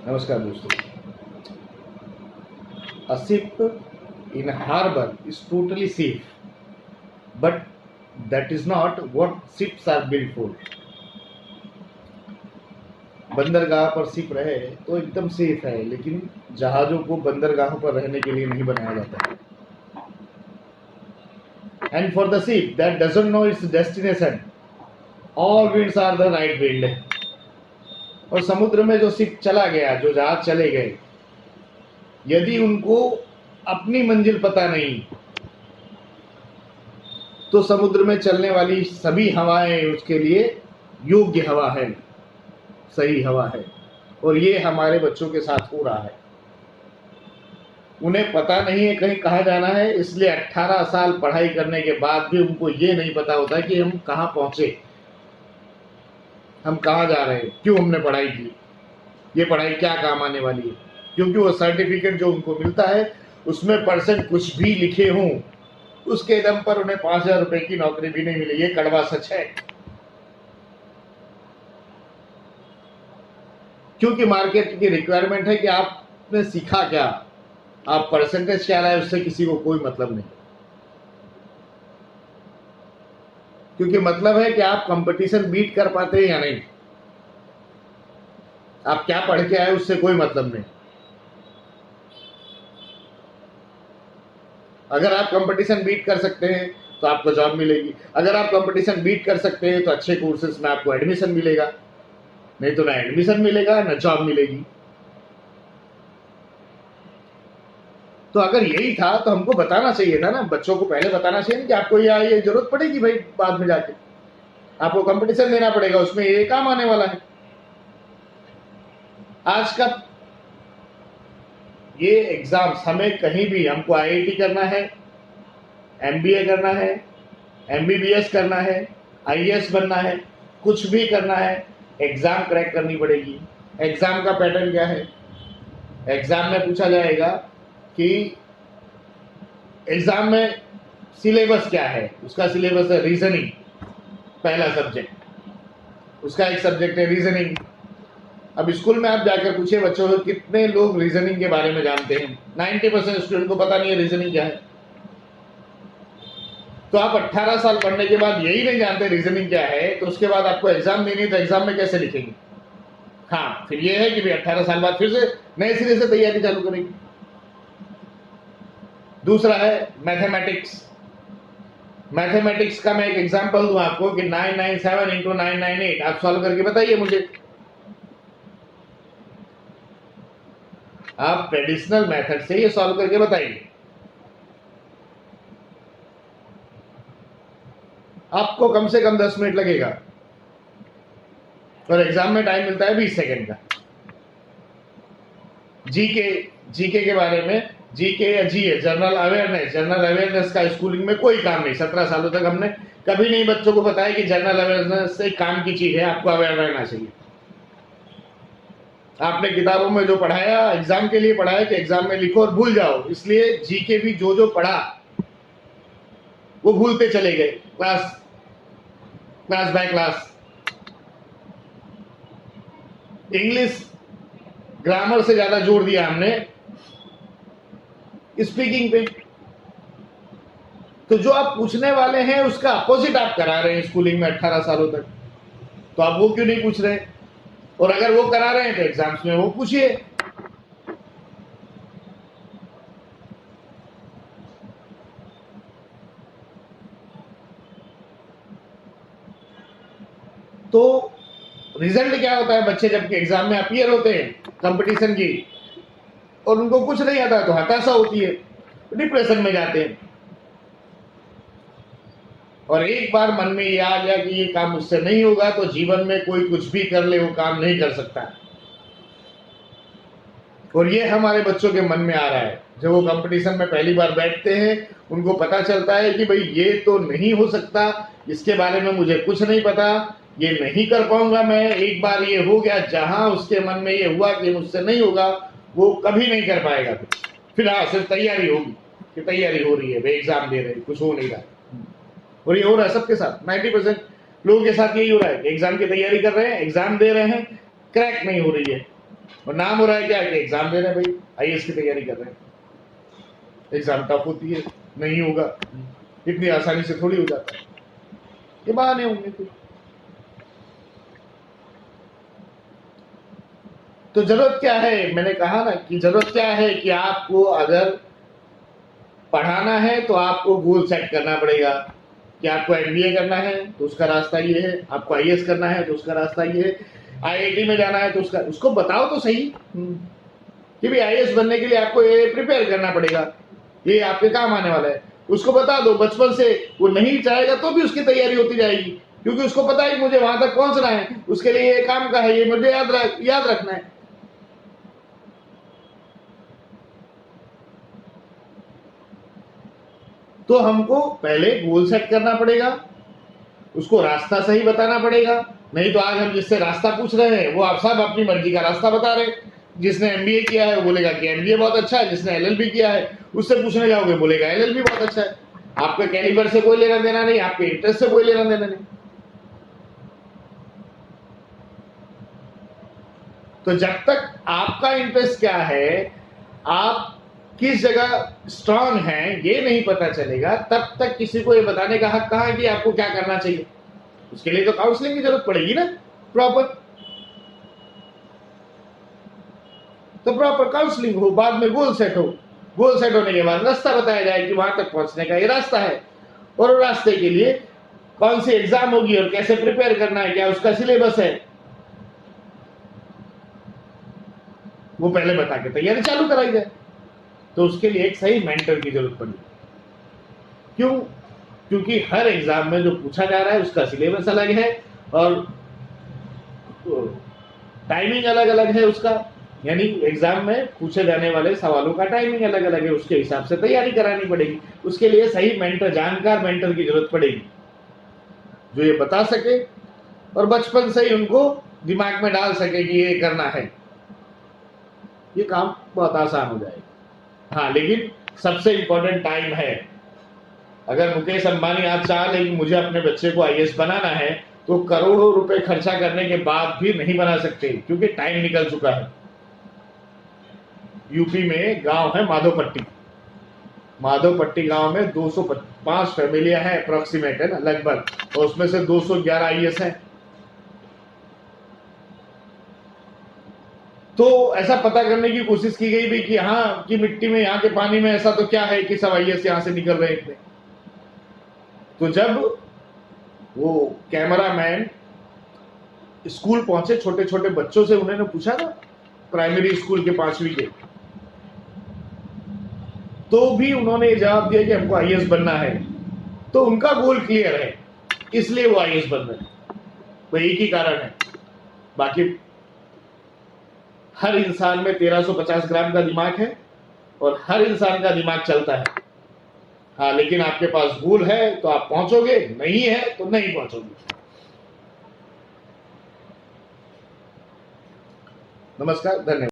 नमस्कार दोस्तों। A ship in a harbor is totally safe, but that is not what ships are built for. बंदरगाह पर ship रहे तो एकदम सेफ है, लेकिन जहाजों को बंदरगाहों पर रहने के लिए नहीं बनाया जाता है। And for the ship that doesn't know its destination, all winds are the right wind. और समुद्र में जो शिप चला गया, जो जहाज चले गए, यदि उनको अपनी मंजिल पता नहीं तो समुद्र में चलने वाली सभी हवाएं उसके लिए योग्य हवा है, सही हवा है। और ये हमारे बच्चों के साथ हो रहा है। उन्हें पता नहीं है कहीं कहाँ जाना है, इसलिए 18 साल पढ़ाई करने के बाद भी उनको ये नहीं पता होता कि हम कहाँ पहुंचे, हम कहाँ जा रहे हैं, क्यों हमने पढ़ाई की, ये पढ़ाई क्या काम आने वाली है। क्योंकि वो सर्टिफिकेट जो उनको मिलता है उसमें परसेंट कुछ भी लिखे हों, उसके दम पर उन्हें 5,000 रुपए की नौकरी भी नहीं मिली। ये कड़वा सच है। क्योंकि मार्केट की रिक्वायरमेंट है कि आपने सीखा क्या, आप परसेंटेज क्या रहा है, उससे किसी को कोई मतलब नहीं। क्योंकि मतलब है कि आप कंपटीशन बीट कर पाते हैं या नहीं। आप क्या पढ़ के आए उससे कोई मतलब नहीं। अगर आप कंपटीशन बीट कर सकते हैं तो आपको जॉब मिलेगी। अगर आप कंपटीशन बीट कर सकते हैं तो अच्छे कोर्सेज में आपको एडमिशन मिलेगा, नहीं तो ना एडमिशन मिलेगा ना जॉब मिलेगी। तो अगर यही था तो हमको बताना चाहिए था ना, बच्चों को पहले बताना चाहिए कि आपको ये जरूरत पड़ेगी भाई, बाद में जाके आपको कंपटीशन देना पड़ेगा, उसमें ये काम आने वाला है। आज का ये एग्जाम्स हमें कहीं भी, हमको आईआईटी करना है, एमबीए करना है, एमबीबीएस करना है, आईएएस बनना है, कुछ भी करना है, एग्जाम क्रैक करनी पड़ेगी। एग्जाम का पैटर्न क्या है? एग्जाम में पूछा जाएगा कि एग्जाम में सिलेबस क्या है। उसका सिलेबस है रीजनिंग, पहला सब्जेक्ट। उसका एक सब्जेक्ट है रीजनिंग। अब स्कूल में आप जाकर पूछिए बच्चों को कितने लोग रीजनिंग के बारे में जानते हैं। 90% स्टूडेंट को पता नहीं है रीजनिंग क्या है। तो आप 18 साल पढ़ने के बाद यही नहीं जानते रीजनिंग क्या है, तो उसके बाद आपको एग्जाम देनी है, तो एग्जाम में कैसे लिखेंगे? हाँ, फिर ये है कि भाई 18 साल बाद फिर से नए सिरे से तैयारी चालू करेंगे। दूसरा है मैथमेटिक्स। मैथमेटिक्स का मैं एक एग्जांपल दूं आपको कि 997 इंटू 998 आप सॉल्व करके बताइए मुझे। आप ट्रेडिशनल मेथड से ये सॉल्व करके बताइए। आपको कम से कम 10 मिनट लगेगा और एग्जाम में टाइम मिलता है 20 सेकेंड का। जीके के बारे में, जीके या जीए, जनरल अवेयरनेस का स्कूलिंग में कोई काम नहीं। 17 सालों तक हमने कभी नहीं बच्चों को बताया कि जनरल अवेयरनेस एक काम की चीज है, आपको अवेयर रहना चाहिए। आपने किताबों में जो पढ़ाया, एग्जाम के लिए पढ़ाया कि एग्जाम में लिखो और भूल जाओ, इसलिए जीके भी जो पढ़ा वो भूलते चले गए class by class. English grammar से ज्यादा जोर दिया हमने स्पीकिंग पे। तो जो आप पूछने वाले हैं उसका अपोजिट आप करा रहे हैं स्कूलिंग में 18 सालों तक। तो आप वो क्यों नहीं पूछ रहे? और अगर वो करा रहे हैं तो एग्जाम्स में वो पूछिए। तो रिजल्ट क्या होता है? बच्चे जब एग्जाम में अपीयर होते हैं कंपटीशन की और उनको कुछ नहीं आता तो हताशा होती है, डिप्रेशन में जाते हैं। और एक बार मन में ये आ गया कि ये काम मुझसे नहीं होगा तो जीवन में कोई कुछ भी कर ले वो काम नहीं कर सकता। और ये हमारे बच्चों के मन में आ रहा है। जब वो कंपटीशन में पहली बार बैठते हैं उनको पता चलता है कि भाई ये तो नहीं हो सकता, इसके बारे में मुझे कुछ नहीं पता, ये नहीं कर पाऊंगा मैं। एक बार ये हो गया, जहां उसके मन में ये हुआ कि मुझसे नहीं होगा, वो कभी नहीं कर पाएगा। फिर हाँ, सिर्फ तैयारी होगी कि तैयारी हो रही है, वे एग्जाम दे रहे हैं, कुछ हो नहीं रहा। और ये हो रहा है सबके साथ। 90% लोगों के साथ यही हो रहा है कि एग्जाम की तैयारी कर रहे हैं, एग्जाम दे रहे हैं, क्रैक नहीं हो रही है। और नाम हो रहा है क्या कि एग्जाम दे रहे हैं, भाई आईएएस की तैयारी कर रहे हैं। एग्जाम टफ होती है, नहीं होगा, इतनी आसानी से थोड़ी हो जाता है, ये बहाने होंगे कुछ। तो जरूरत क्या है, मैंने कहा ना कि जरूरत क्या है कि आपको अगर पढ़ाना है तो आपको गोल सेट करना पड़ेगा कि आपको एमबीए करना है तो उसका रास्ता ये है, आपको आईएएस करना है तो उसका रास्ता ये है, आईआईटी में जाना है तो उसको बताओ तो सही कि भाई आईएएस बनने के लिए आपको ये प्रिपेयर करना पड़ेगा, ये आपके काम आने वाला है। उसको बता दो बचपन से, वो नहीं चाहेगा तो भी उसकी तैयारी होती जाएगी, क्योंकि उसको पता है कि मुझे वहां तक पहुंचना है, उसके लिए ये काम का है, ये मुझे याद रखना है। तो हमको पहले गोल सेट करना पड़ेगा, उसको रास्ता सही बताना पड़ेगा। नहीं तो आज हम जिससे रास्ता पूछ रहे हैं वो आप सब अपनी मर्जी का रास्ता बता रहे हैं। जिसने एमबीए किया है वो बोलेगा कि एमबीए बहुत अच्छा है, जिसने एलएलबी किया है उससे पूछने जाओगे बोलेगा एलएलबी बहुत अच्छा है। आपके कैलिबर से कोई लेना देना नहीं, आपके इंटरेस्ट से कोई लेना देना नहीं। तो जब तक आपका इंटरेस्ट क्या है, आप किस जगह स्ट्रांग हैं, ये नहीं पता चलेगा, तब तक किसी को ये बताने का हक कहाँ है कि आपको क्या करना चाहिए। उसके लिए तो काउंसलिंग की जरूरत पड़ेगी ना, प्रॉपर। तो प्रॉपर काउंसलिंग हो, बाद में गोल सेट हो, गोल सेट होने के बाद रास्ता बताया जाए कि वहां तक पहुंचने का ये रास्ता है, और उस रास्ते के लिए कौन सी एग्जाम होगी और कैसे प्रिपेयर करना है, क्या उसका सिलेबस है, वो पहले बता के तैयारी चालू कराई जाए। तो उसके लिए एक सही मेंटर की जरूरत पड़ी। क्यों? क्योंकि हर एग्जाम में जो पूछा जा रहा है उसका सिलेबस अलग है और टाइमिंग अलग अलग है उसका, यानी एग्जाम में पूछे जाने वाले सवालों का टाइमिंग अलग अलग है, उसके हिसाब से तैयारी करानी पड़ेगी। उसके लिए सही मेंटर, जानकार मेंटर की जरूरत पड़ेगी जो ये बता सके और बचपन से ही उनको दिमाग में डाल सके कि ये करना है। ये काम बहुत आसान हो जाएगा। हाँ, लेकिन सबसे इंपॉर्टेंट टाइम है। अगर मुकेश अंबानी आज चाह ले कि मुझे अपने बच्चे को आईएएस बनाना है तो करोड़ों रुपए खर्चा करने के बाद भी नहीं बना सकते, क्योंकि टाइम निकल चुका है। यूपी में गांव है माधोपट्टी, माधोपट्टी गांव में 205 फैमिलियां हैं अप्रोक्सीमेट, है ना, लगभग, और उसमें से 211 आईएएस हैं। तो ऐसा पता करने की कोशिश की गई भी कि यहाँ की मिट्टी में, यहाँ के पानी में ऐसा तो क्या है कि सब आईएएस यहां से निकल रहे हैं। तो जब वो कैमरामैन स्कूल पहुंचे, छोटे छोटे बच्चों से उन्होंने पूछा ना, प्राइमरी स्कूल के 5वीं के, तो भी उन्होंने जवाब दिया कि हमको आईएएस बनना है। तो उनका गोल क्लियर है, इसलिए वो आईएएस बन रहे हैं। वो एक ही कारण है, बाकी हर इंसान में 1350 ग्राम का दिमाग है और हर इंसान का दिमाग चलता है। हाँ, लेकिन आपके पास गोल है तो आप पहुंचोगे, नहीं है तो नहीं पहुंचोगे। नमस्कार, धन्यवाद।